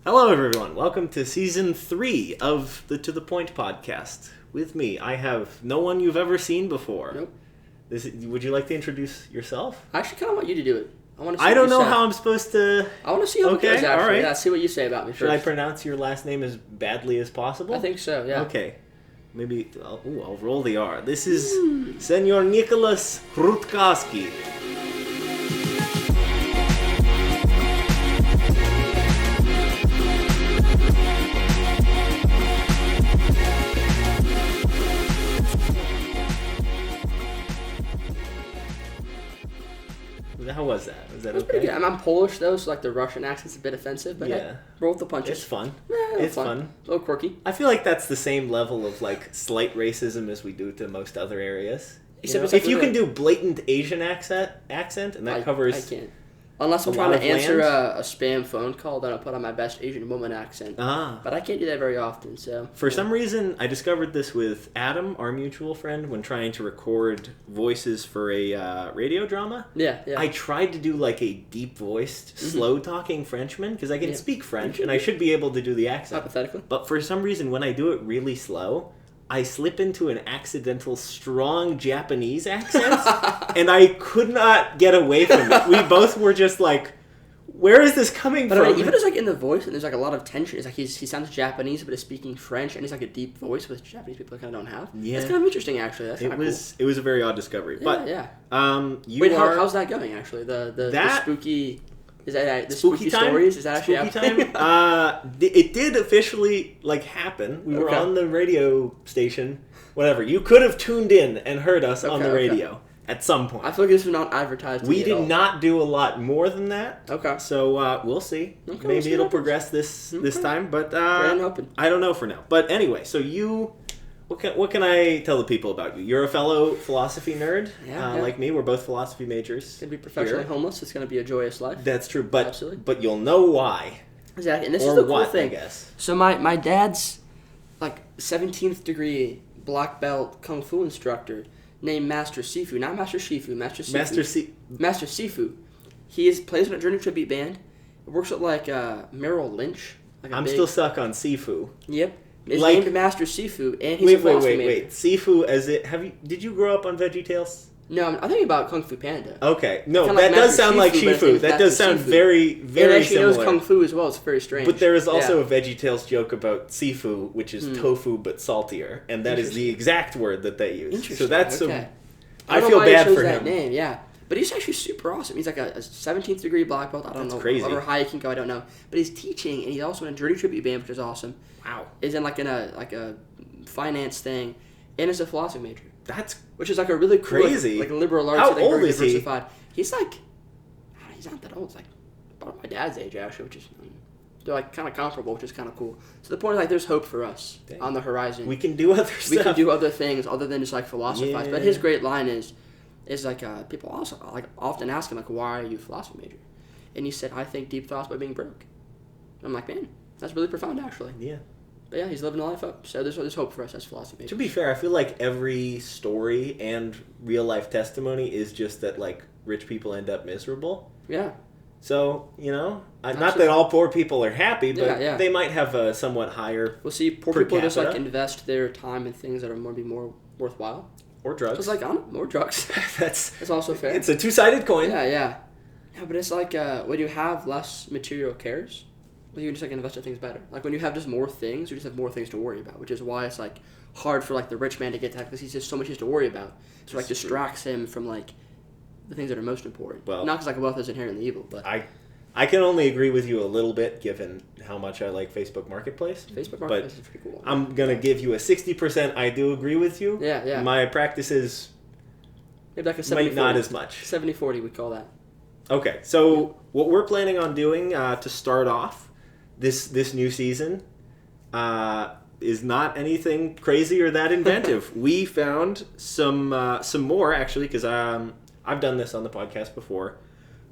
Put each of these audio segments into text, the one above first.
Hello, everyone. Welcome to Season 3 of the To The Point podcast. With me, I have no one you've ever seen before. Nope. Would you like to introduce yourself? I actually kind of want you to do it. I don't know how I'm supposed to... I want to see how it goes, actually. All right. Yeah, see what you say about me first. Should I pronounce your last name as badly as possible? I think so, yeah. Okay. Maybe... I'll roll the R. This is Senor Nicholas Rutkoski. How was that? Was that okay? Pretty good. I'm Polish, though, so like the Russian accent's a bit offensive, but yeah. Roll with the punches. It's fun. Yeah, it's fun. A little quirky. I feel like that's the same level of like slight racism as we do to most other areas. Except if you can do blatant Asian accent, and that covers... I can't. Unless I'm trying to answer a spam phone call, then I'll put on my best Asian woman accent. But I can't do that very often, so... For some reason, I discovered this with Adam, our mutual friend, when trying to record voices for a radio drama. Yeah. I tried to do like a deep-voiced, slow-talking Frenchman, because I can speak French, and I should be able to do the accent. Hypothetically. But for some reason, when I do it really slow... I slip into an accidental strong Japanese accent, and I could not get away from it. We both were just like, where is this coming from? I mean, even just like in the voice, and there's like a lot of tension. It's like he sounds Japanese, but is speaking French, and he's like a deep voice, which Japanese people kind of don't have. Yeah. It's kind of interesting, actually. That's kind of cool. It was a very odd discovery. Yeah, but, Wait, how's that going, actually? The spooky... Is that the spooky stories? Is that actually spooky time? It did officially happen. We were on the radio station. Whatever. You could have tuned in and heard us on the radio at some point. I feel like this was not advertised. We did not do a lot more than that. Okay. So we'll see. Okay, maybe it'll progress this time, but I don't know for now. But anyway, so you. What can I tell the people about you? You're a fellow philosophy nerd, like me. We're both philosophy majors. Gonna be professionally homeless. It's gonna be a joyous life. That's true, but you'll know why. Exactly, and this is the cool thing. I guess. So my dad's 17th degree black belt kung fu instructor named Master Sifu, not Master Shifu, Master Sifu. Master Sifu. He plays in a Journey Tribute band. Works with Merrill Lynch. I'm still stuck on Sifu. Yep. His name is Master Sifu, and he's a philosophy major. Wait. Sifu as it... Did you grow up on VeggieTales? No, I'm thinking about Kung Fu Panda. Okay. No, that does sound like Shifu. That does sound very, very similar. He knows Kung Fu as well. It's very strange. But there is also a VeggieTales joke about Sifu, which is tofu but saltier, and that is the exact word that they use. Interesting. So that's I feel bad for him. That name, yeah. But he's actually super awesome. He's like a 17th degree black belt. I don't know. Crazy. However high he can go, I don't know. But he's teaching, and he's also in a Journey Tribute band, which is awesome. Wow. Is in a finance thing, and is a philosophy major. Which is a really cool, crazy. Liberal arts. How old is he? He's he's not that old. It's about my dad's age, actually, which is they're kind of comparable, which is kind of cool. So the point is there's hope for us on the horizon. We can do other stuff. We can do other things other than just philosophize. Yeah. But his great line is people also often ask him why are you a philosophy major, and he said I think deep thoughts by being broke. I'm like, man, that's really profound, actually. Yeah. But yeah, he's living a life up. So there's hope for us as philosophy majors. To be fair, I feel like every story and real life testimony is just that rich people end up miserable. Yeah. So, not that all poor people are happy, but they might have a somewhat higher. We'll see poor people just invest their time in things that are more worthwhile. Or drugs. So it's more drugs. That's also fair. It's a two-sided coin. Yeah. No, but it's when you have less material cares, you can just invest in things better. When you have just more things, you just have more things to worry about, which is why it's hard for the rich man to get that, because he's just so much to worry about. So distracts him from the things that are most important. Well, not because wealth is inherently evil, but I can only agree with you a little bit, given how much I like Facebook Marketplace. Facebook Marketplace is pretty cool. I'm gonna give you a 60%. I do agree with you. Yeah. My practices maybe a 70/40. Might not as much. 70/40, we call that. Okay, so what we're planning on doing to start off this new season is not anything crazy or that inventive. We found some more, actually, because I've done this on the podcast before.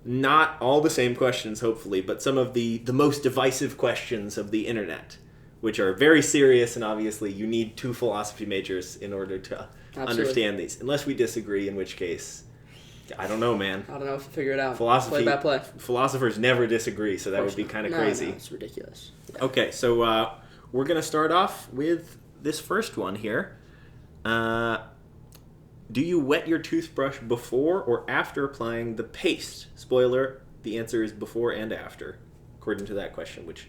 Not all the same questions, hopefully, but some of the most divisive questions of the internet, which are very serious, and obviously you need 2 philosophy majors in order to understand these, unless we disagree, in which case I don't know, man. I don't know if you figure it out. Philosophy. Play by play. Philosophers never disagree, so that would be kind of crazy. No, it's ridiculous. Yeah. Okay, so we're going to start off with this first one here. Do you wet your toothbrush before or after applying the paste? Spoiler, the answer is before and after, according to that question, which,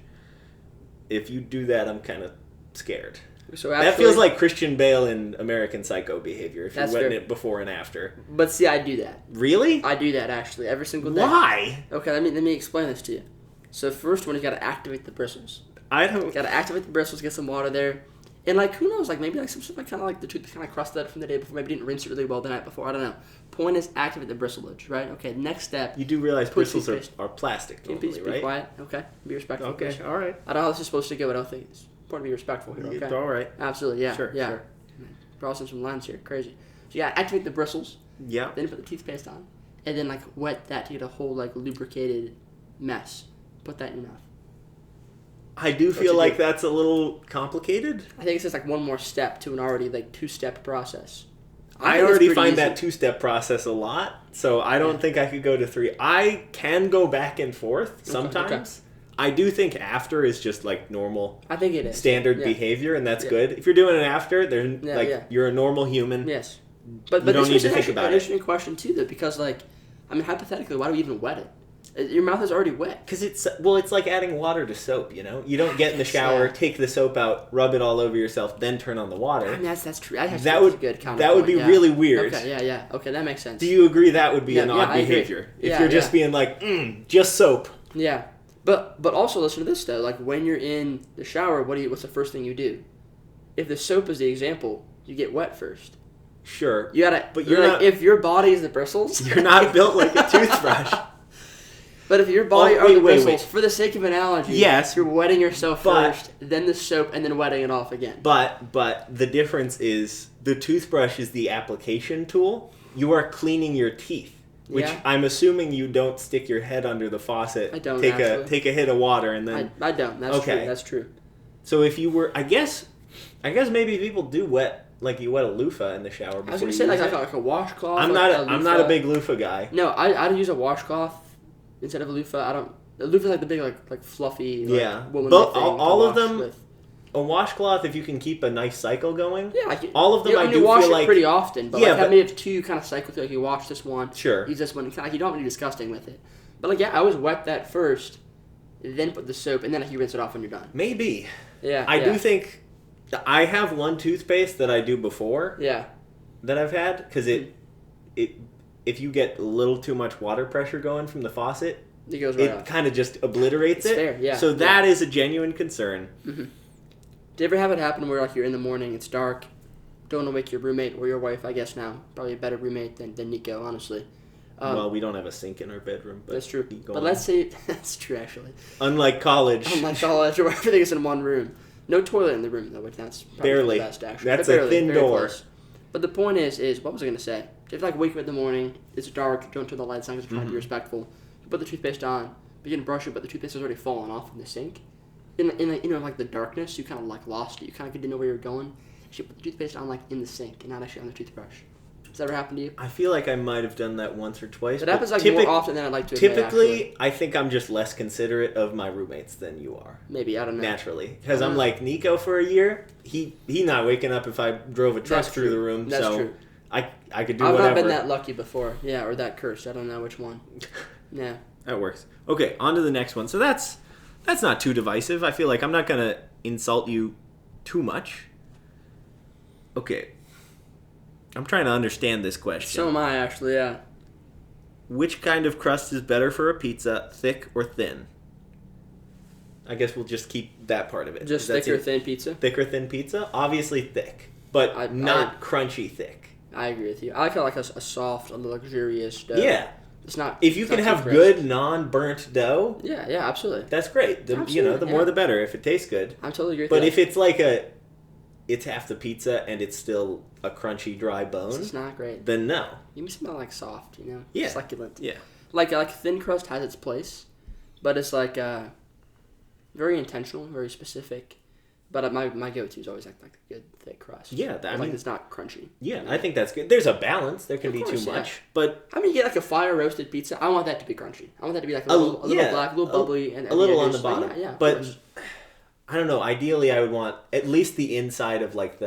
if you do that, I'm kind of scared. So actually, that feels like Christian Bale in American Psycho behavior, if you're That's wetting fair. it before and after. But see, I do that. Really? I do that, actually, every single day. Why? Okay, let me explain this to you. So first one, you got to activate the bristles. I don't... Got to activate the bristles, get some water there. And, like, who knows, like, maybe, like, some stuff, like, kind of, like, the tooth kind of crusted from the day before. Maybe didn't rinse it really well the night before. I don't know. Point is, activate the bristlage, right? Okay, next step. You do realize Put bristles toothpaste. are plastic Can you normally, please be right? quiet? Okay, be respectful. Okay, please. all right. I don't know how this is supposed to go, but I don't think it's important to be respectful here, okay? All right. Absolutely, yeah. Sure, yeah. sure. Crossing some lines here, crazy. So, you got to activate the bristles. Yeah. Then you put the toothpaste on. And then, like, wet that to get a whole, like, lubricated mess. Put that in your mouth. I do What feel you like do. that's a little complicated. I think it's just, like, one more step to an already, like, two-step process. I think it's already pretty find easy. that two-step process a lot, so I don't think I could go to 3. I can go back and forth sometimes. I do think after is just like normal I think it is. standard Yeah. behavior, and that's Yeah. good. If you're doing it after, then Yeah, like yeah. you're a normal human. Yes. But You don't this need was to think actually about an it. interesting question, too, though, because, like, I mean, hypothetically, why do we even wet it? Your mouth is already wet. Because it's like adding water to soap, you know? You don't get in the Yes, shower, yeah. take the soap out, rub it all over yourself, then turn on the water. I mean, that's true. That would good that would be really weird. Okay, yeah. Okay, that makes sense. Do you agree that would be Yeah, an yeah, odd I agree. behavior? If Yeah, you're just yeah. being like, just soap. Yeah. But also listen to this though. Like when you're in the shower, what's the first thing you do? If the soap is the example, you get wet first. Sure. You gotta. But you're you're like, not- if your body is the bristles. You're not built like a toothbrush. But if your body Oh, are the wait, bristles, wait. for the sake of analogy, Yes, you're wetting yourself but- first, then the soap, and then wetting it off again. But the difference is the toothbrush is the application tool. You are cleaning your teeth, which Yeah. I'm assuming you don't stick your head under the faucet. I don't, take actually. take a hit of water and then. I don't. That's Okay. true. That's true. So if you were, I guess maybe people do wet like you wet a loofah in the shower. Before I was gonna you say use like it. a washcloth. I'm like not a big loofah guy. No, I'd use a washcloth instead of a loofah. I don't. A loofah's like the big like fluffy. Like, Yeah. womanly But thing all to of wash them- With. A washcloth, if you can keep a nice cycle going. Yeah, like all of them I you do wash feel it like- pretty often, but Yeah, like but- maybe if two kind of cycle through, like you wash this one, Sure. use this one, and kind of like you don't want to be disgusting with it. But like I always wet that first, then put the soap, and then like, you rinse it off when you're done. Maybe. Yeah, I yeah. do think I have one toothpaste that I do before Yeah, that I've had because it if you get a little too much water pressure going from the faucet, it goes right it off. kind of just obliterates It's it. fair, yeah, So that is a genuine concern. Do you ever have it happen where like you're in the morning, it's dark, don't want to wake your roommate or your wife? I guess now probably a better roommate than Nico, honestly. Well, we don't have a sink in our bedroom, but That's true. keep going. But let's say that's true actually. Unlike college, Unlike college where everything is in one room, no toilet in the room though, which that's probably Barely. the best actually. That's But a barely, thin very door. close. But the point is what was I gonna say? If like wake up in the morning, it's dark, don't turn the lights on because you're trying to be respectful. You put the toothpaste on, begin to brush it, but the toothpaste has already fallen off in the sink. In like the darkness, you kind of like lost it. You kind of didn't know where you were going. You should put the toothpaste on like in the sink and not actually on the toothbrush. Has that ever happened to you? I feel like I might have done that once or twice. It but happens like more often than I'd like to admit, Typically, actually. I think I'm just less considerate of my roommates than you are. Maybe, I don't know. Naturally, because I I'm don't like Nico for a year. He not waking up if I drove a truck That's through true. the room. That's so true. I could do I've whatever. not been that lucky before. Yeah, or that cursed. I don't know which one. Yeah. That works. Okay, on to the next one. So that's not too divisive. I feel like I'm not gonna insult you too much. Okay. I'm trying to understand this question. So am I, actually, yeah. Which kind of crust is better for a pizza, thick or thin? I guess we'll just keep that part of it. Just That's thick or it. thin pizza? Thick or thin pizza? Obviously thick, but not crunchy thick. I agree with you. I like a soft, a luxurious dough. Yeah. It's not. If you it's can not have too good crisp. non-burnt dough, Yeah, absolutely. that's great. The Absolutely, more yeah. the better if it tastes good. I'm totally agree with But that. if it's like it's half the pizza and it's still a crunchy dry bone, It's not great. then no. You smell like soft, you know? Yeah. Succulent. Yeah. Like thin crust has its place, but it's like very intentional, very specific. But my go-to is always like a good thick crust. Yeah, I mean, it's not crunchy. Yeah, I think that's good. There's a balance. There can be too much, but I mean, you get like a fire roasted pizza. I want that to be crunchy. I want that to be like a little black, a little bubbly, and a little on the bottom. Like, yeah, but I don't know. Ideally, I would want at least the inside of like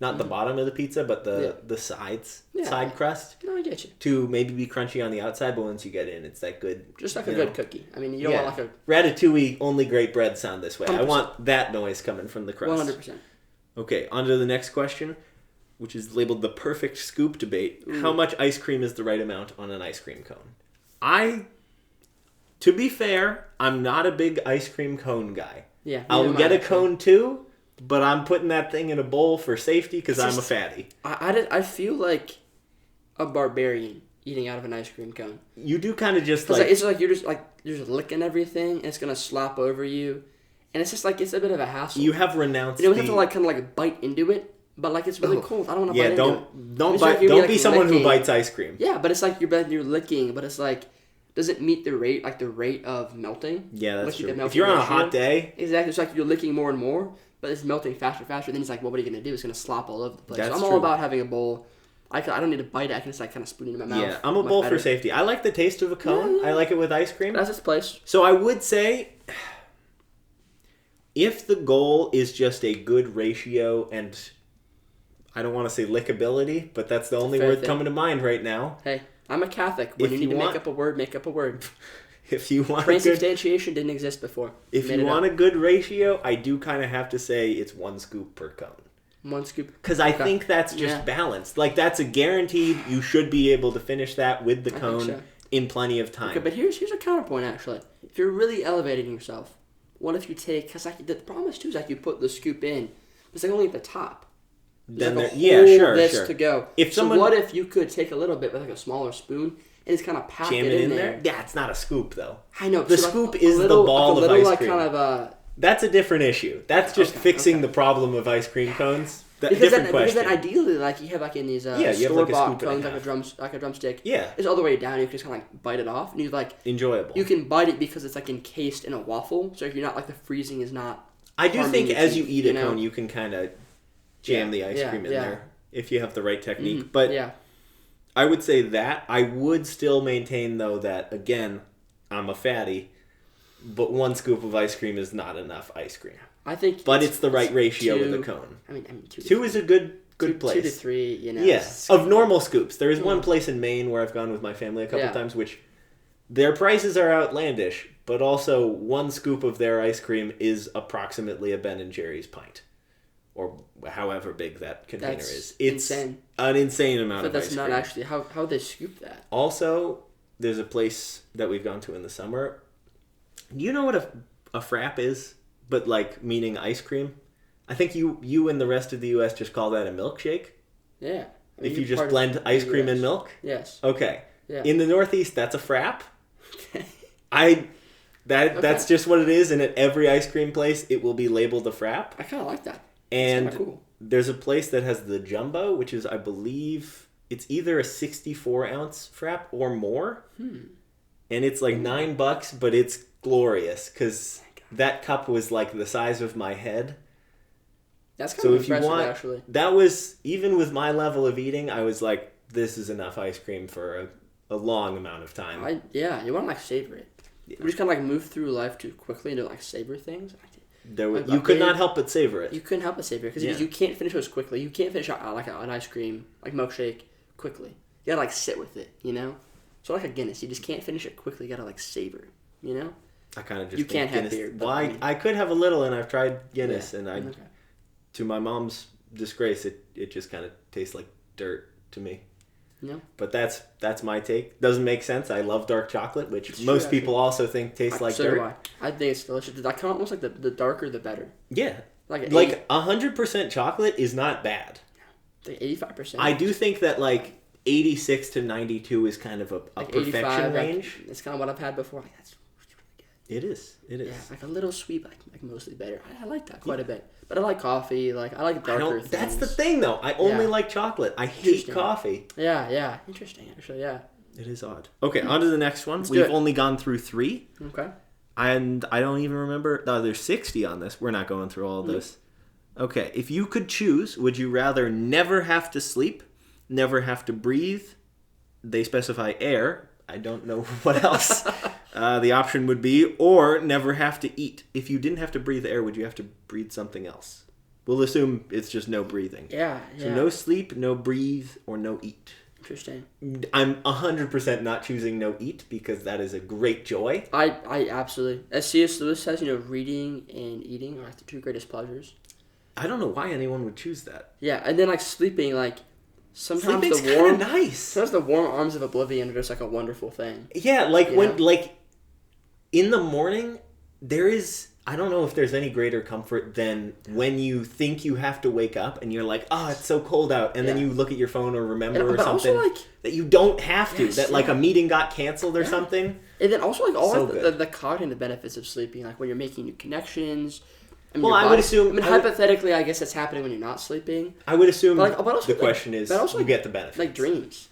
not the bottom of the pizza, but the sides, side crust. No, I get you. To maybe be crunchy on the outside, but once you get in, it's that good. Just like a good cookie. I mean, you don't want like a Ratatouille. Only great bread sound this way. 100%. I want that noise coming from the crust. 100%. Okay, on to the next question, which is labeled the perfect scoop debate. How much ice cream is the right amount on an ice cream cone? To be fair, I'm not a big ice cream cone guy. Yeah, I'll get a cone too, but I'm putting that thing in a bowl for safety because I'm a fatty. I feel like a barbarian eating out of an ice cream cone. You do kind of just like... It's like you're just licking everything, and it's going to slop over you. And it's just like, it's a bit of a hassle. You have renounced you don't have to like kind of like bite into it, but like it's really cold. I don't want to bite into it. Don't be someone who bites ice cream. Yeah, but it's like you're licking, but it's like, does it meet the rate of melting? Yeah, that's true. If you're on a hot day... Exactly. It's like you're licking more and more, but it's melting faster. Then it's like, well, what are you going to do? It's going to slop all over the place. That's so I'm true. all about having a bowl. I don't need to bite it. I can just like kind of spoon it in my mouth. Yeah, I'm a bowl for safety. I like the taste of a cone. I like it with ice cream. That's its place. So I would say, if the goal is just a good ratio and I don't want to say lickability, but that's the only word coming to mind right now. Hey, I'm a Catholic. When you need to make up a word, make up a word. If you want transubstantiation didn't exist before. If you want a good ratio, I do kind of have to say it's 1 scoop per cone. 1 scoop. Because I think that's just balanced. Like, that's a guaranteed, you should be able to finish that with the cone in plenty of time. Okay, but here's a counterpoint, actually. If you're really elevating yourself, what if you take... Because like, the problem is, too, is like you put the scoop in, it's like only at the top. There's then like sure. to go. So what if you could take a little bit with like a smaller spoon and just kind of pack it in there? Yeah, it's not a scoop, though. I know. The scoop is the ball of ice cream. Kind of that's a different issue. That's just fixing the problem of ice cream cones. Because then ideally, like, you have like in these store-bought cones, like a drumstick. Yeah. It's all the way down. You can just kind of like bite it off, and you like enjoyable. You can bite it because it's like encased in a waffle, so you're not like the freezing is not. I do think as you eat a cone, you can kind of jam the ice cream in there if you have the right technique. Mm-hmm. But I would say that I would still maintain though that again, I'm a fatty, but 1 scoop of ice cream is not enough ice cream. I think, but it's the right ratio with the cone. I mean, 2 is a good place. 2 to 3, you know. Yes, of normal scoops. There is one place in Maine where I've gone with my family a couple times, which their prices are outlandish, but also 1 scoop of their ice cream is approximately a Ben & Jerry's pint, or however big that container is. It's insane. An insane amount of ice cream. But that's not actually how they scoop that. Also, there's a place that we've gone to in the summer. Do you know what a frap is? But like meaning ice cream. I think you and the rest of the U.S. just call that a milkshake. Yeah. I mean, if you just blend ice cream and milk. Yes. Okay. Yeah. In the Northeast, that's a frap. That's just what it is, and at every ice cream place, it will be labeled a frap. I kind of like that. And cool. There's a place that has the jumbo, which is, I believe, it's either a 64-ounce frap or more. And it's like $9, but it's glorious because that cup was like the size of my head. That's kind of impressive, actually. That was, even with my level of eating, I was like, this is enough ice cream for a long amount of time. You want to like savor it. Yeah. We just kind of like move through life too quickly and to like savor things. You could not help but savor it. You couldn't help but savor it because you can't finish those quickly. You can't finish like an ice cream, like milkshake, quickly. You gotta like sit with it, you know? So like a Guinness, you just can't finish it quickly. You gotta like savor it, you know? I kind of just can't Guinness, have beer. Well, I could have a little, and I've tried Guinness, and to my mom's disgrace, it just kind of tastes like dirt to me. Yeah. But that's my take. Doesn't make sense. I love dark chocolate, which most people also think tastes like dirt. I think it's delicious. I kind of almost like the darker the better. Yeah. Like 100% chocolate is not bad. Like 85%. I do think that like 86 to 92 is kind of a like perfection range. It's kind of what I've had before. Like, that's really good. It is. Yeah, like a little sweet, like mostly better. I like that quite a bit. But I like coffee. Like I like darker things. That's the thing, though. I only like chocolate. I hate coffee. Yeah. Interesting, actually. Yeah. It is odd. Okay, on to the next one. We've only gone through 3. Okay. And I don't even remember. No, there's 60 on this. We're not going through all of this. Okay, if you could choose, would you rather never have to sleep, never have to breathe? They specify air. I don't know what else the option would be, or never have to eat. If you didn't have to breathe air, would you have to breathe something else? We'll assume it's just no breathing. Yeah. So no sleep, no breathe, or no eat. Interesting. I'm 100% not choosing no eat because that is a great joy. I absolutely. As C.S. Lewis says, reading and eating are like the two greatest pleasures. I don't know why anyone would choose that. Yeah, and then like sleeping, like sometimes Sleeping's the warm, nice. sometimes the warm arms of oblivion are just like a wonderful thing. Yeah, like when know? like in the morning, there is. I don't know if there's any greater comfort than when you think you have to wake up and you're like, oh, it's so cold out. And then you look at your phone or remember or something also, like, that you don't have to. Yes, that like a meeting got canceled or something. And then also like all So like, the cognitive benefits of sleeping, like when you're making new connections. Well, I would assume... hypothetically, I guess that's happening when you're not sleeping. I would assume but also, the question is, you get the benefits. Like dreams.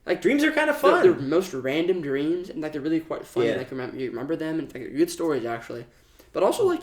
Like dreams are kind of fun. They're most random dreams, and like they're really quite funny. Yeah. Like you remember them, and like good stories actually. But also like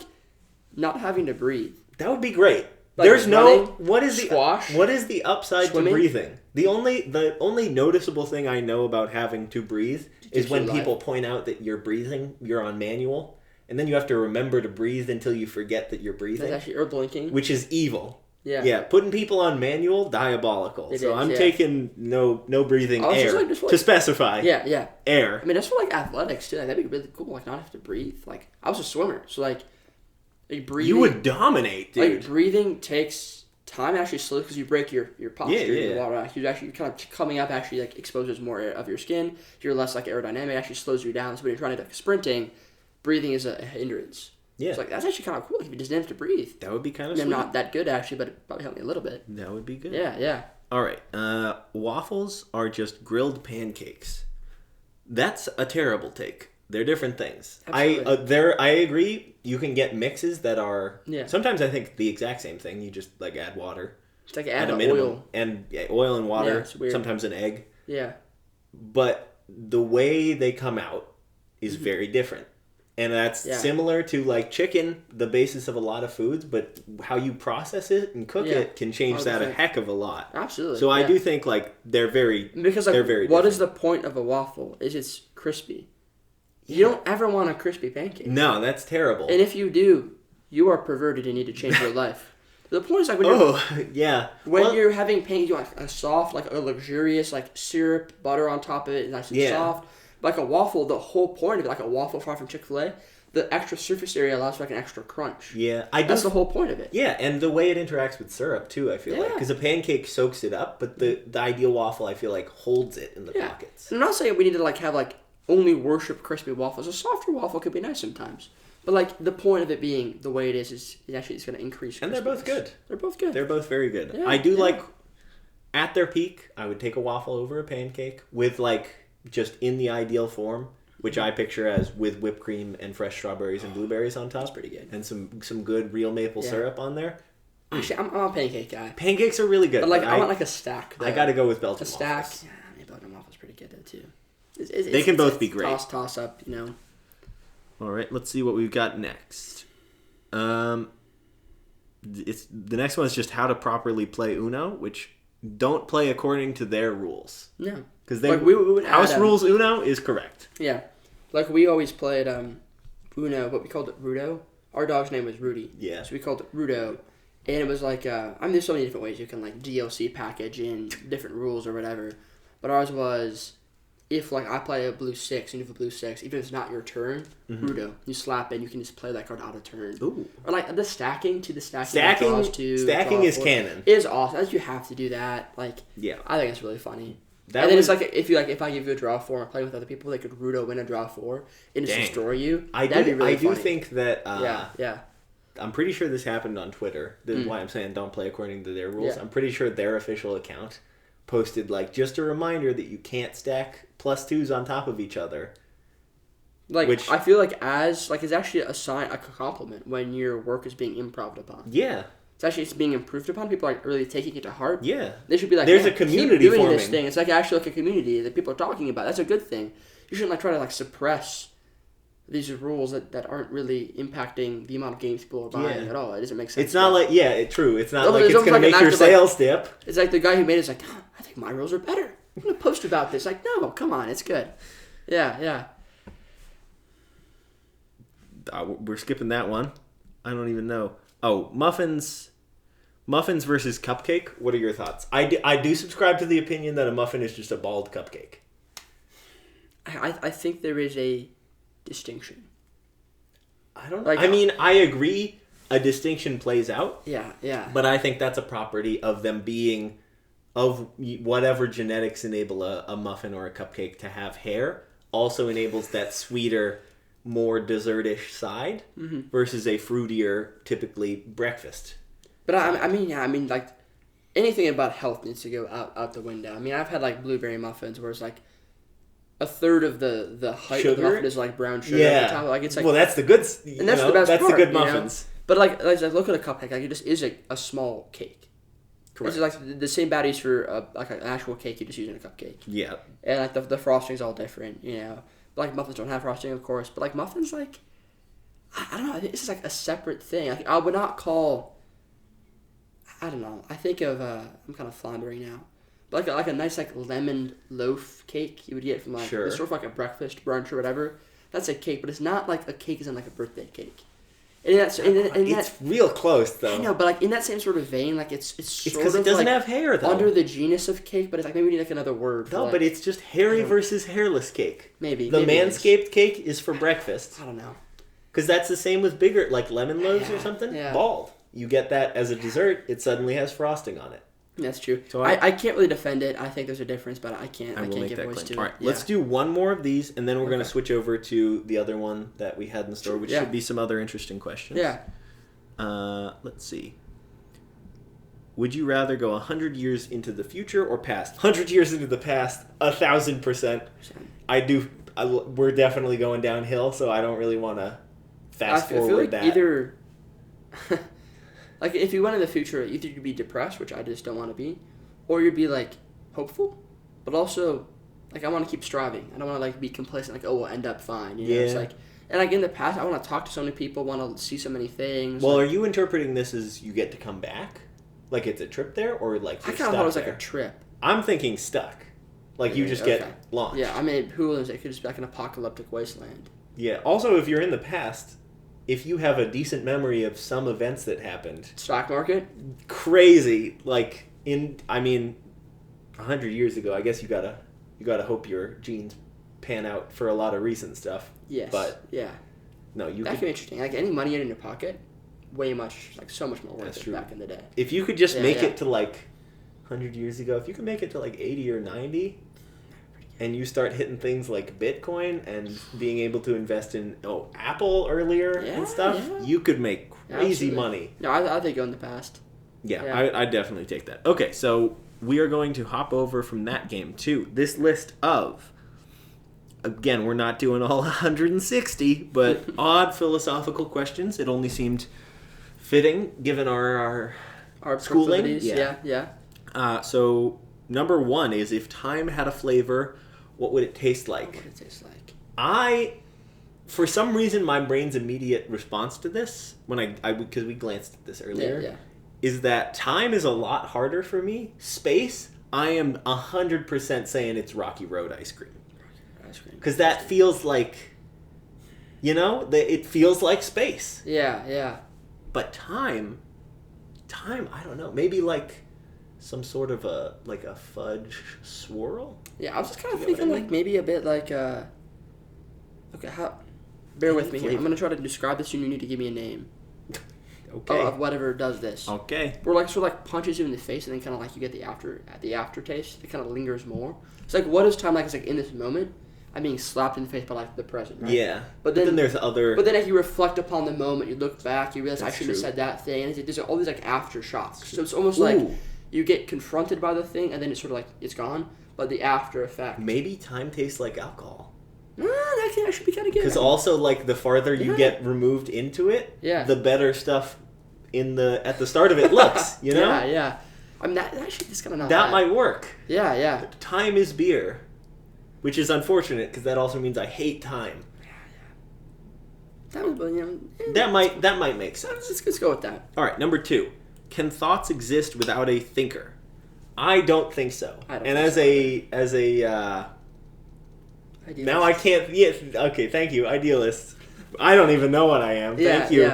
not having to breathe. That would be great. Like There's running, what is squash, what is the upside swimming? to breathing? The only noticeable thing I know about having to breathe is when people point out that you're breathing, you're on manual, and then you have to remember to breathe until you forget that you're breathing. That's actually or blinking, which is evil. Yeah. Yeah, putting people on manual, diabolical. I'm yeah. taking no breathing air to specify. Yeah. Air. I mean, that's for like athletics too. Like, that'd be really cool. Like not have to breathe. Like I was a swimmer, so like breathing. You would dominate, dude. Like breathing takes time actually slow because you break your posture in the water. You're actually kind of coming up. Actually, like exposes more of your skin. You're less like aerodynamic. It actually slows you down. So when you're trying to like sprinting, breathing is a hindrance. Yeah. So like that's actually kind of cool if you just didn't have to breathe. That would be kind of. I'm not that good actually, but it probably helped me a little bit. That would be good. Yeah. All right. Waffles are just grilled pancakes. That's a terrible take. They're different things. Absolutely. I agree. You can get mixes that are. Yeah. Sometimes I think the exact same thing. You just like add water. It's like add oil and oil and water. Yeah, it's weird. Sometimes an egg. Yeah. But the way they come out is very different. And that's similar to like chicken, the basis of a lot of foods, but how you process it and cook it can change that a heck of a lot. Absolutely. So I do think like they're very because like they're very what different. is the point of a waffle? Is it's crispy. You don't ever want a crispy pancake. No, that's terrible. And if you do, you are perverted and need to change your life. The point is like when you're having pancakes, you want a soft, like a luxurious, like syrup, butter on top of it, nice and soft. Like a waffle, the whole point of it, like a waffle fry from Chick-fil-A, the extra surface area allows for like an extra crunch. Yeah, that's the whole point of it. Yeah, and the way it interacts with syrup too, I feel like, because a pancake soaks it up, but the ideal waffle, I feel like, holds it in the pockets. I'm not saying we need to like have like only worship crispy waffles. A softer waffle could be nice sometimes. But like the point of it being the way it is actually it's going to increase. And they're both good. They're both good. They're both very good. Yeah, I do like at their peak, I would take a waffle over a pancake with like just in the ideal form, which I picture as with whipped cream and fresh strawberries and blueberries on top. That's pretty good. And some good real maple syrup on there. Actually, I'm a pancake guy. Pancakes are really good. But like I want like a stack. I got to go with Belgian waffles. A stack. Waffles. Yeah, Belgian waffles pretty good though too. They can both be great. Toss up, All right, let's see what we've got next. The next one is just how to properly play Uno, which don't play according to their rules. No, because like we would house rules Uno is correct. Yeah, like we always played Uno, but we called it Rudo. Our dog's name was Rudy. Yeah, so we called it Rudo, and it was like there's so many different ways you can like DLC package in different rules or whatever, but ours was. If, like, I play a blue 6 and you have a blue 6, even if it's not your turn, Rudo, you slap it and you can just play that card out of turn. Ooh. Or, like, the stacking draws to... Stacking is canon. It is awesome. You have to do that. Like, I think it's really funny. It's like, if I give you a draw 4 and play with other people, they could Rudo win a draw 4 and just destroy you. That'd be really funny. I do think that... yeah. I'm pretty sure this happened on Twitter. This is why I'm saying don't play according to their rules. Yeah. I'm pretty sure their official account posted, like, just a reminder that you can't stack +2s on top of each other. Like, I feel like it's actually a compliment when your work is being improved upon. Yeah. It's being improved upon. People are really taking it to heart. Yeah. They should be like, there's a community keep doing forming. This thing. It's like actually like a community that people are talking about. That's a good thing. You shouldn't like try to like suppress these rules that aren't really impacting the amount of games people are buying at all. It doesn't make sense. It's not like true. It's not No, like it's it's going to almost like make an your act of, like- sales dip. It's like the guy who made it's like, "Oh, I think my rules are better. I'm gonna post about this." Like, no, come on, it's good. Yeah. We're skipping that one. I don't even know. Oh, muffins versus cupcake. What are your thoughts? I do subscribe to the opinion that a muffin is just a bald cupcake. I think there is a distinction. I don't know. I mean, I agree a distinction plays out. Yeah. But I think that's a property of them being, of whatever genetics enable a muffin or a cupcake to have hair, also enables that sweeter, more dessert-ish side versus a fruitier, typically breakfast. But I mean, like, anything about health needs to go out the window. I mean, I've had, like, blueberry muffins where it's, like, a third of the height of the muffin is, like, brown sugar at the top. Like, it's, like... Well, that's the good... And that's the best part, the good muffins. You know? But, like, look at a cupcake. Like, it just is a small cake. Correct. It's, like, the same batteries for, like, an actual cake you just use in a cupcake. Yeah. And, like, the frosting's all different, you know. But, like, muffins don't have frosting, of course. But, like, muffins, like... I don't know. I think this is, like, a separate thing. Like, I would not call... I don't know. I think of... I'm kind of floundering now. But like a nice, like, lemon loaf cake you would get from, like... It's sort of like a breakfast, brunch, or whatever. That's a cake, but it's not, like, a cake as in, like, a birthday cake. It's real close, though. I know, but, like, in that same sort of vein, like, it's sort because of, it doesn't like, have hair, though. under the genus of cake, but it's, like, maybe we need, like, another word for, No, like, but it's just hairy versus hairless cake. Maybe. The maybe manscaped cake is for breakfast. I don't know. Because that's the same with bigger, like lemon loaves or something. Yeah. Bald. You get that as a dessert, it suddenly has frosting on it. That's true. So I can't really defend it. I think there's a difference, but I can't give voice to it. All right, let's do one more of these, and then we're going to switch over to the other one that we had in the store, which should be some other interesting questions. Yeah. Let's see. Would you rather go 100 years into the future or past? 100 years into the past, 1,000%. We're definitely going downhill, so I don't really want to fast forward feel like that. Either... Like, if you went in the future, either you'd be depressed, which I just don't want to be, or you'd be, like, hopeful, but also, like, I want to keep striving. I don't want to, like, be complacent, like, oh, we'll end up fine. You know? It's like, and, like, in the past, I want to talk to so many people, want to see so many things. Well, like, are you interpreting this as you get to come back? Like, it's a trip there, or, like, I you're kind of thought it was, stuck like, a trip. I'm thinking stuck. Like, you just get launched. Yeah, I mean, who knows? It could just be, like, an apocalyptic wasteland. Yeah, also, if you're in the past... If you have a decent memory of some events that happened... Stock market? Crazy. Like, 100 years ago, I guess you gotta hope your genes pan out for a lot of recent stuff. Yes. But, yeah. No, that could be interesting. Like, any money in your pocket, way much, like, so much more worth it back in the day. If you could just make it to, like, 100 years ago, if you could make it to, like, 80 or 90... And you start hitting things like Bitcoin and being able to invest in Apple earlier and stuff, you could make crazy money. No, I think go in the past. Yeah. I'd definitely take that. Okay, so we are going to hop over from that game to this list of, again, we're not doing all 160, but odd philosophical questions. It only seemed fitting given our schooling. Yeah. So number one is, if time had a flavor, what would it taste like? What would it taste like? For some reason, my brain's immediate response to this, because we glanced at this earlier, is that time is a lot harder for me. Space, I am 100% saying it's Rocky Road ice cream. Because that feels like, it feels like space. Yeah. But time, I don't know. Maybe like some sort of a fudge swirl? Yeah, I was just kind of thinking like maybe a bit like bear with me here. I'm going to try to describe this and you need to give me a name. Okay. Of whatever does this. Okay. Where like sort of like punches you in the face and then kind of like you get the aftertaste. It kind of lingers more. It's like, what is time like? It's like in this moment, I'm being slapped in the face by like the present, right? Yeah. But then there's other... But then if you reflect upon the moment, you look back, you realize I shouldn't have said that thing. And there's all these like aftershocks. So it's almost like you get confronted by the thing and then it's sort of like, it's gone. But the after effect. Maybe time tastes like alcohol. That should be kind of good. Because also, like, the farther you get removed into it, the better stuff at the start of it looks, you know? Yeah. I mean, that actually is kind of not That bad. might work. Yeah. Time is beer. Which is unfortunate, because that also means I hate time. That was, That might make sense. Let's go with that. All right, number 2. Can thoughts exist without a thinker? I don't think so. I don't and think as a Idealist. now I can't. Yeah, okay, thank you, idealist. I don't even know what I am. Thank you.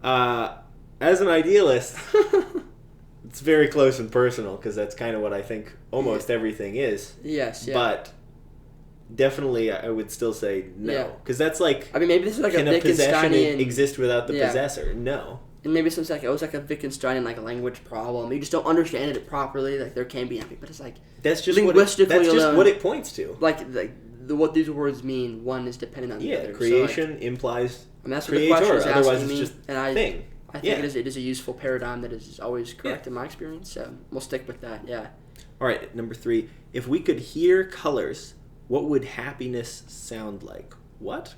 Yeah. As an idealist, it's very close and personal because that's kind of what I think almost everything is. Yes. Yeah. But definitely, I would still say no because that's like. I mean, maybe this is like can a a possession Wittgensteinian exist without the possessor? No. And maybe it's like it was like a Wittgensteinian like language problem. You just don't understand it properly. Like there can be empathy, but it's like that's just linguistically what it points to. Like what these words mean. One is dependent on the other. Creation implies. I mean, that's what creator, the question is otherwise asking it's me, just and I thing. I think it is a useful paradigm that is always correct in my experience. So we'll stick with that. Yeah. All right, number 3. If we could hear colors, what would happiness sound like? What?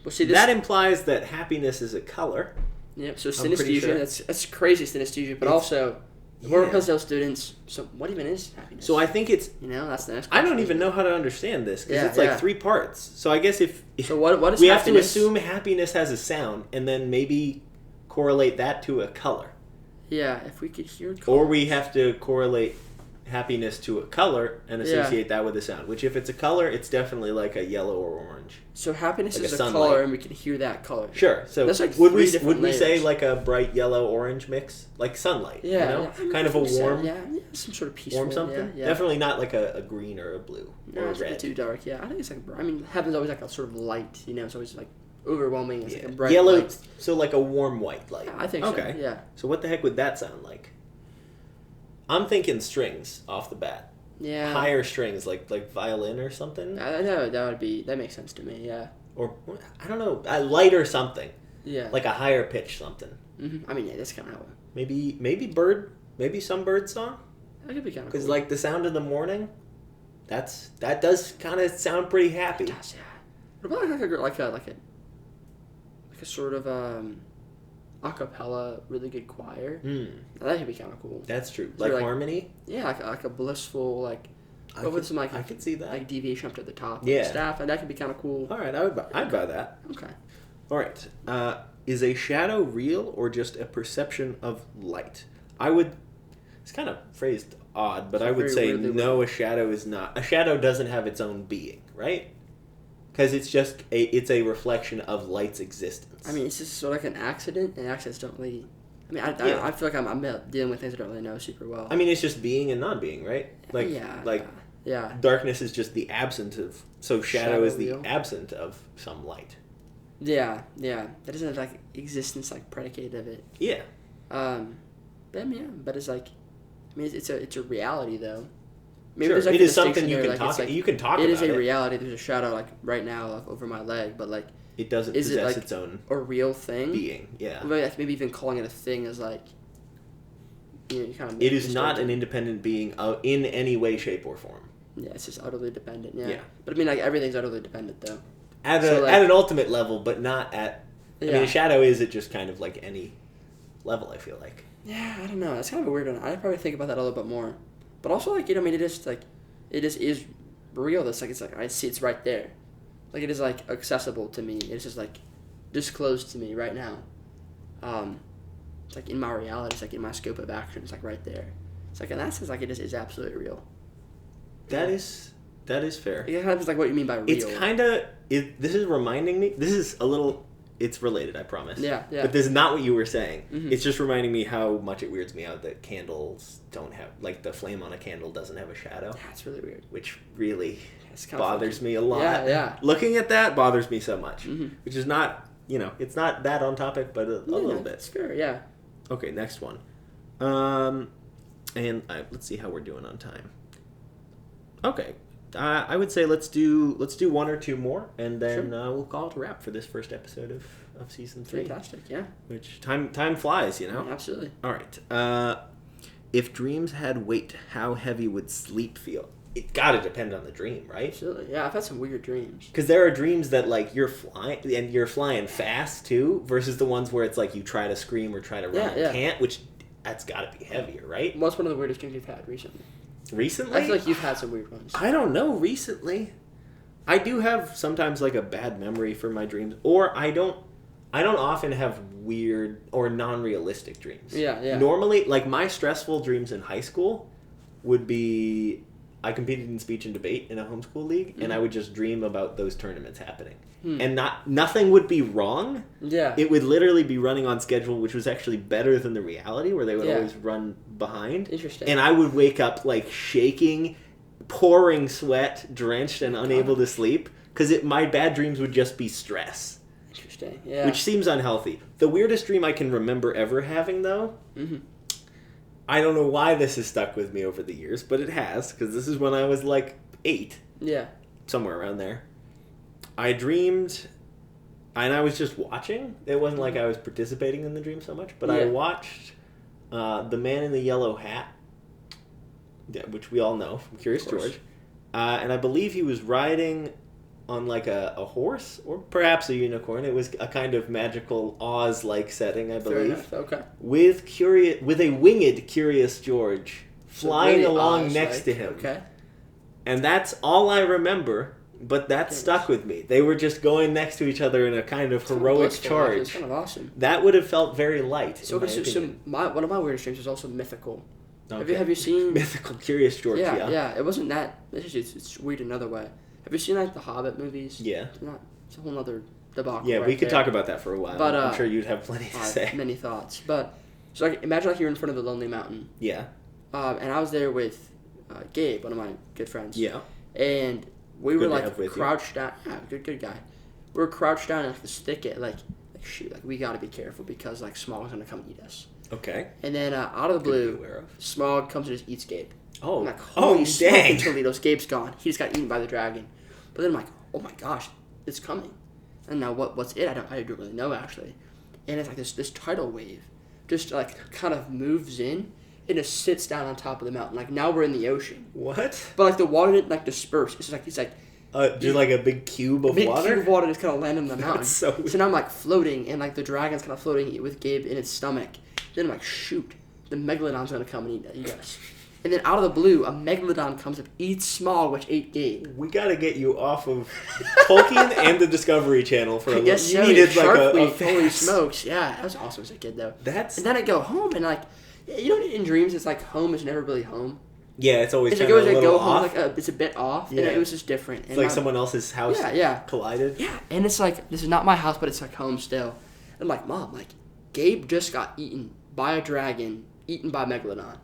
Well, see, that implies that happiness is a color. Yeah. So synesthesia. Sure. That's crazy synesthesia, but also. We're Hillsdale students, so what even is happiness? So I think it's... that's the next question. I don't even know how to understand this, because it's like 3 parts. So I guess if so what is we happiness? have to assume happiness has a sound, and then maybe correlate that to a color. Yeah, if we could hear colors. Or we have to correlate happiness to a color and associate that with a sound. Which if it's a color, it's definitely like a yellow or orange. So happiness like is a sunlight. color, and we can hear that color. Sure. So that's like would we layers. say like a bright yellow orange mix, like sunlight? Yeah, kind of a warm, some sort of peaceful, warm something. Yeah. Definitely not like a green or a blue or a it's red. too dark. Yeah, I think it's like. I mean, heaven's always like a sort of light. It's always like overwhelming. It's like a bright yellow. light. So like a warm white light. Yeah, I think okay. So. Yeah. So what the heck would that sound like? I'm thinking strings off the bat. Yeah. Higher strings, like violin or something. I know that makes sense to me. Yeah. Or I don't know, a lighter something. Yeah. Like a higher pitch something. Mm-hmm. I mean, that's kind of maybe some bird song. That could be kind of because cool. like the sound in the morning, that does kind of sound pretty happy. It does, yeah. What about like a sort of a cappella really good choir? That could be kind of cool. That's true. So like harmony. Yeah, like a blissful like. I could see that. Like deviation up to the top. Yeah. Of the staff, and that could be kind of cool. All right, I'd buy that. Okay. All right. Is a shadow real or just a perception of light? It's kind of phrased odd, but I would say no, a shadow is not. A shadow doesn't have its own being, right? Because it's just it's a reflection of light's existence. I mean, it's just sort of like an accident, and accidents don't really... I mean, I feel like I'm dealing with things I don't really know super well. I mean, it's just being and non-being, right? Like, yeah. Darkness is just the absence of... So shadow is the real. absence of some light. Yeah. That doesn't have, like, existence, like, predicated of it. Yeah. But it's like... I mean, it's a reality, though. Maybe sure, there's, like, it is something you can like, talk. Like, you can talk about it. It is a reality. There's a shadow, like, right now over my leg, but, like... It doesn't possess its own... a real thing? Being, yeah. Maybe even calling it a thing is, like... You kind of... It is not an independent being in any way, shape, or form. Yeah, it's just utterly dependent, yeah. But, I mean, like, everything's utterly dependent, though. At an ultimate level, but not at... I mean, a shadow is at just kind of, like, any level, I feel like. Yeah, I don't know. It's kind of a weird one. I'd probably think about that a little bit more. But also, like, I mean, it is, like... It is real. It's like, I see it's right there. Like, it is, like, accessible to me. It's just, like, disclosed to me right now. It's, like, in my reality. It's, like, in my scope of action. It's, like, right there. It's, like, in that sense, like, it is absolutely real. That is fair. It kind of is, like, what you mean by real. It's kind of... This is reminding me... This is a little... It's related, I promise. Yeah. But this is not what you were saying. Mm-hmm. It's just reminding me how much it weirds me out that candles don't have... Like, the flame on a candle doesn't have a shadow. Yeah, it's really weird. Which really kind bothers me a lot. Yeah. Looking at that bothers me so much. Mm-hmm. Which is not... It's not that on topic, but a little bit. It's fair, yeah. Okay, next one. Let's see how we're doing on time. Okay. I would say let's do 1 or 2 more, and then we'll call it a wrap for this first episode of season 3. Fantastic, yeah. Which time flies, you know. Yeah, absolutely. All right. If dreams had weight, how heavy would sleep feel? It gotta depend on the dream, right? Absolutely, yeah. I've had some weird dreams. Because there are dreams that like you're flying fast too, versus the ones where it's like you try to scream or try to run and can't, which that's gotta be heavier, right? What's one of the weirdest dreams you've had recently? Recently? I feel like you've had some weird ones. I don't know. Recently, I do have sometimes like a bad memory for my dreams, or I don't often have weird or non-realistic dreams. Yeah, yeah. Normally, like my stressful dreams in high school would be I competed in speech and debate in a homeschool league, and I would just dream about those tournaments happening. And nothing would be wrong. Yeah. It would literally be running on schedule, which was actually better than the reality, where they would always run behind. Interesting. And I would wake up like shaking, pouring sweat, drenched, and unable to sleep, because my bad dreams would just be stress. Interesting. Yeah. Which seems unhealthy. The weirdest dream I can remember ever having, though, I don't know why this has stuck with me over the years, but it has, because this is when I was like 8. Yeah. Somewhere around there. I dreamed, and I was just watching. It wasn't like I was participating in the dream so much, but I watched The Man in the Yellow Hat, which we all know from Curious George. And I believe he was riding on like a horse, or perhaps a unicorn. It was a kind of magical Oz-like setting, I believe. Fair enough. Okay. With a winged Curious George flying really along Oz, next to him. Okay. And that's all I remember, but that stuck with me. They were just going next to each other in a kind of heroic charge. It's kind of awesome. That would have felt very light. So one of my weirdest dreams was also mythical. Okay. Have you seen Mythical Curious George? Yeah. It wasn't that. It's weird another way. Have you seen like the Hobbit movies? Yeah. It's a whole other debacle. Yeah, right we could there. talk about that for a while. But, I'm sure you'd have plenty to say. Many thoughts, but so like imagine like you're in front of the Lonely Mountain. Yeah. And I was there with Gabe, one of my good friends. Yeah. And we were like with crouched down. Yeah, good guy. We were crouched down in like this thicket, like shoot, like we gotta be careful because like Smog's gonna come eat us. Okay. And then out of the blue, Smog comes and just eats Gabe. Oh. I'm like, holy dang. Toledo's, Gabe's gone. He just got eaten by the dragon. But then I'm like, oh my gosh, it's coming. And now what's it? I don't really know actually. And it's like this tidal wave, just like kind of moves in. It just sits down on top of the mountain. Like now we're in the ocean. What? But like the water didn't like disperse. It's like just like a big cube of water? Cube of water just kind of landed on the mountain. That's so weird. So now I'm like floating, and like the dragon's kind of floating with Gabe in its stomach. Then I'm like, shoot, the megalodon's gonna come and eat us. And then out of the blue, a megalodon comes up, eats Smog, which ate Gabe. We gotta get you off of Tolkien and the Discovery Channel for a little. Yes, You needed like a holy smokes! Yeah, that was awesome as a kid though. And then I go home and like, you know, in dreams it's like home is never really home. Yeah, it's always It's kind like of a little off. Home, like it's a bit off. Yeah. And it was just different. It's like someone else's house collided. Yeah, and it's like this is not my house, but it's like home still. And I'm like, Mom, like Gabe just got eaten by a dragon, eaten by a megalodon.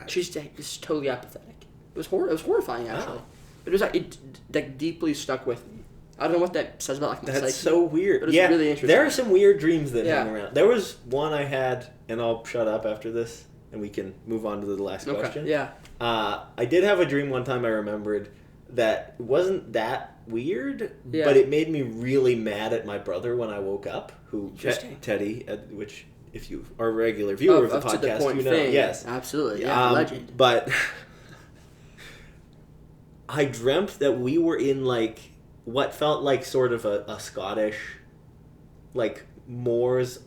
She's just totally apathetic. It was horrifying actually. But it was like it like deeply stuck with me. I don't know what that says about like my psyche. That's so weird. But it's really interesting. There are some weird dreams that hang around. There was one I had, and I'll shut up after this, and we can move on to the last question. Yeah. I did have a dream one time I remembered that wasn't that weird, Yeah. but it made me really mad at my brother when I woke up, who Teddy, which if you are a regular viewer of the podcast, you know. Fame. Yes. Absolutely. Yeah, legend. But I dreamt that we were in like what felt like sort of a Scottish like moors,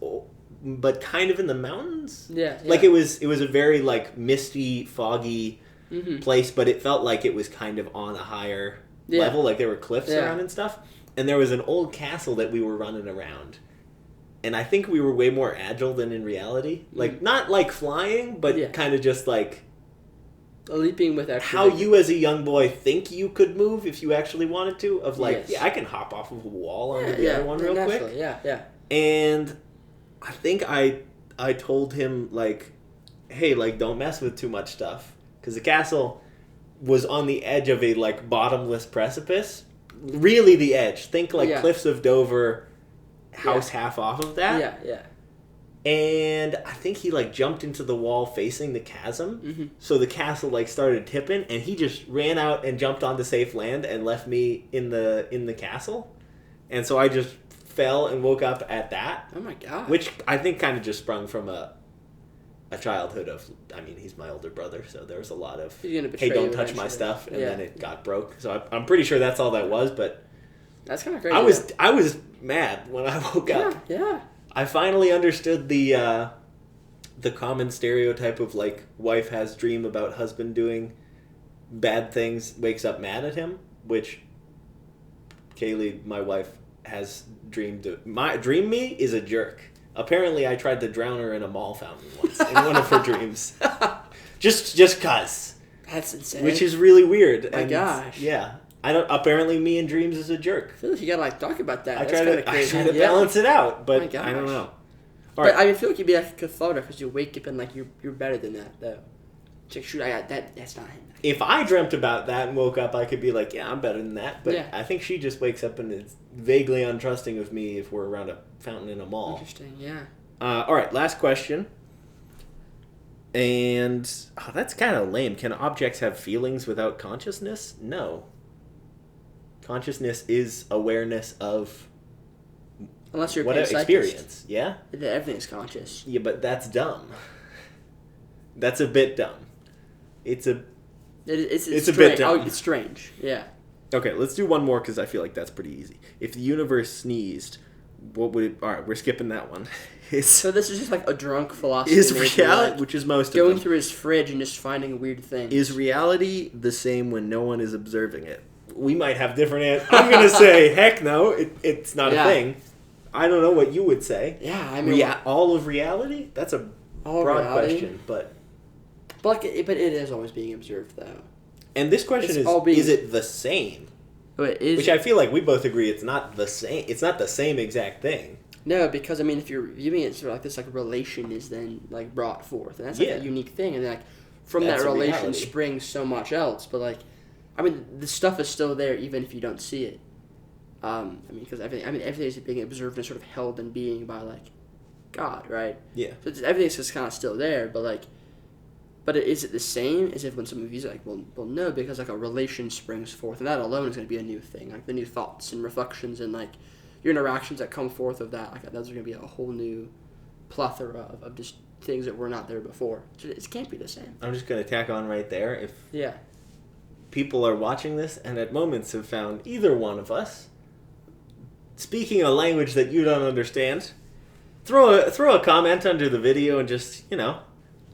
but kind of in the mountains. Yeah. Like it was a very like misty, foggy place, but it felt like it was kind of on a higher level. Like there were cliffs around and stuff. And there was an old castle that we were running around. And I think we were way more agile than in reality. Like not like flying, but kind of just like leaping with extra. How you as a young boy think you could move if you actually wanted to. Of like, I can hop off of a wall onto the other one real quick. Yeah. And I think I told him like, hey, like don't mess with too much stuff, because the castle was on the edge of a like bottomless precipice, really the edge. Think like Cliffs of Dover, house half off of that. Yeah. And I think he like jumped into the wall facing the chasm, so the castle like started tipping, and he just ran out and jumped onto safe land and left me in the castle, and so I just fell and woke up at that. Oh my god! Which I think kind of just sprung from a childhood of. I mean, he's my older brother, so there was a lot of hey, don't touch my stuff, and then it got broke. So I'm pretty sure that's all that was. But that's kind of crazy. I was mad when I woke up. Yeah. I finally understood the common stereotype of like wife has dream about husband doing bad things, wakes up mad at him, which Kaylee, my wife, has dreamed Dream Me is a jerk. Apparently, I tried to drown her in a mall fountain once in one of her dreams. Just cause. That's insane. Which is really weird. My gosh. Yeah. I don't. Apparently, me in dreams is a jerk. I feel like you gotta talk about that. I try to balance it out, but I don't know. All right. I feel like you'd be like cathartic because you wake up and like you're better than that though. It's like, shoot, that's not him. If I dreamt about that and woke up, I could be like, yeah, I'm better than that. But yeah. I think she just wakes up and is vaguely untrusting of me if we're around a fountain in a mall. Interesting, yeah. All right, last question. And that's kind of lame. Can objects have feelings without consciousness? No. Consciousness is awareness of unless you're what experience. Yeah? Everything's conscious. Yeah, but that's dumb. That's a bit dumb. It's a bit dumb. Oh, it's strange. Yeah. Okay, let's do one more because I feel like that's pretty easy. If the universe sneezed, what would it... All right, we're skipping that one. So this is just like a drunk philosophy. Is reality, like, which is most going of them, through his fridge and just finding weird things. Is reality the same when no one is observing it? We might have different answers. I'm going to say, heck no, it's not a thing. I don't know what you would say. Yeah, I mean... all of reality? That's a broad question, but... But it is always being observed, though. And this question is it the same? Which I feel like we both agree it's not the same. It's not the same exact thing. No, because, I mean, if you're viewing it sort of like this, like, relation is then, like, brought forth. And that's, like, a unique thing. And, like, from that relation springs so much else. But, like, I mean, the stuff is still there even if you don't see it. I mean, because everything is being observed and sort of held in being by, like, God, right? Yeah. So everything's just kind of still there, but, like... But is it the same as if when someone views it like, well, no, because like a relation springs forth, and that alone is going to be a new thing. Like the new thoughts and reflections and like your interactions that come forth of that, like those are going to be a whole new plethora of just things that were not there before. It can't be the same. I'm just going to tack on right there. If people are watching this and at moments have found either one of us speaking a language that you don't understand, throw a comment under the video and just,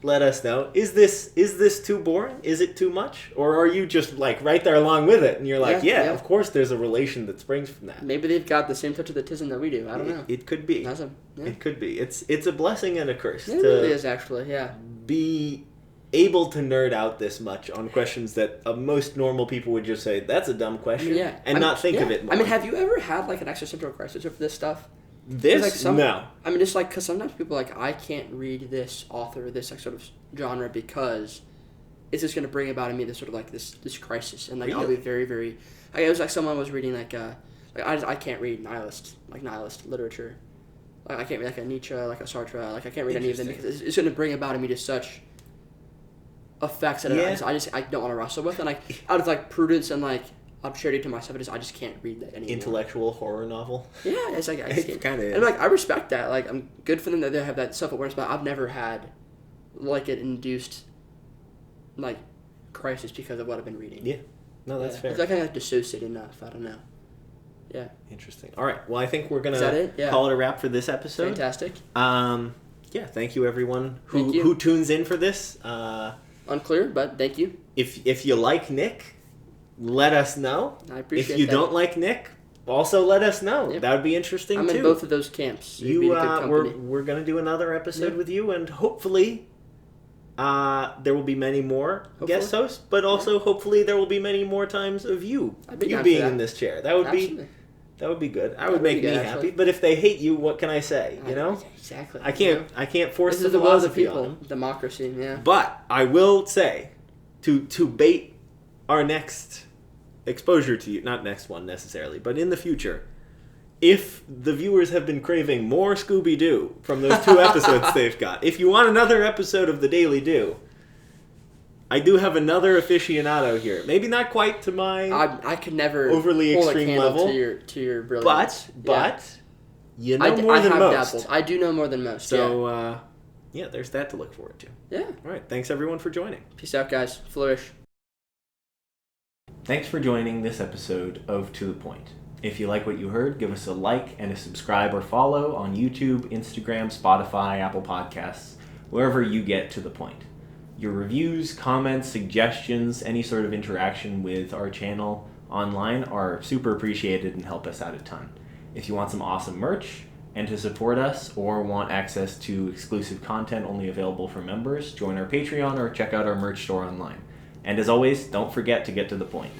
let us know. Is this too boring? Is it too much? Or are you just like right there along with it and you're like, yeah, of course there's a relation that springs from that. Maybe they've got the same touch of the tism that we do. I don't know. It could be. It could be. It's a blessing and a curse. It really is actually, yeah. Be able to nerd out this much on questions that most normal people would just say, that's a dumb question, and not think of it more. I mean, have you ever had like an existential crisis over this stuff? No. I mean, just like, because sometimes people are like, I can't read this author, this like sort of genre because it's just going to bring about in me this sort of like this crisis. And like, I'll be very, very, like, it was like someone was reading like I can't read nihilist literature. Like I can't read like a Nietzsche, like a Sartre, like I can't read any of them because it's going to bring about in me just such effects that I don't want to wrestle with. And like, out of like prudence and like, charity to myself, I just can't read that anymore. Intellectual horror novel. Yeah, it's like it kind of is. And like I respect that. Like I'm good for them that they have that self-awareness, but I've never had like an induced like crisis because of what I've been reading. Yeah, no, that's fair. It's like kind of like dissociated enough. I don't know. Yeah. Interesting. All right. Well, I think we're gonna call it a wrap for this episode. Fantastic. Yeah. Thank you, everyone who tunes in for this. Unclear, but thank you. If you like Nick, let us know. I appreciate If you don't like Nick, also let us know. Yep. That would be interesting, I'm too. in both of those camps. We're going to do another episode with you, and hopefully there will be many more guest hosts, but also hopefully there will be many more times of you being in this chair. That would be good. That would make me happy. But if they hate you, what can I say? Exactly. I can't force the will of the people. Democracy. Yeah. But I will say, to bait our next exposure to you, not next one necessarily, but in the future, if the viewers have been craving more Scooby-Doo from those 2 episodes they've got, if you want another episode of the Daily Do, I do have another aficionado here. Maybe not quite to my I could never overly extreme level to your brilliance. But you know more than most. Dabbled. I do know more than most. So there's that to look forward to. Yeah. All right. Thanks everyone for joining. Peace out, guys. Flourish. Thanks for joining this episode of To The Point. If you like what you heard, give us a like and a subscribe or follow on YouTube, Instagram, Spotify, Apple Podcasts, wherever you get To The Point. Your reviews, comments, suggestions, any sort of interaction with our channel online are super appreciated and help us out a ton. If you want some awesome merch and to support us or want access to exclusive content only available for members, join our Patreon or check out our merch store online. And as always, don't forget to get to the point.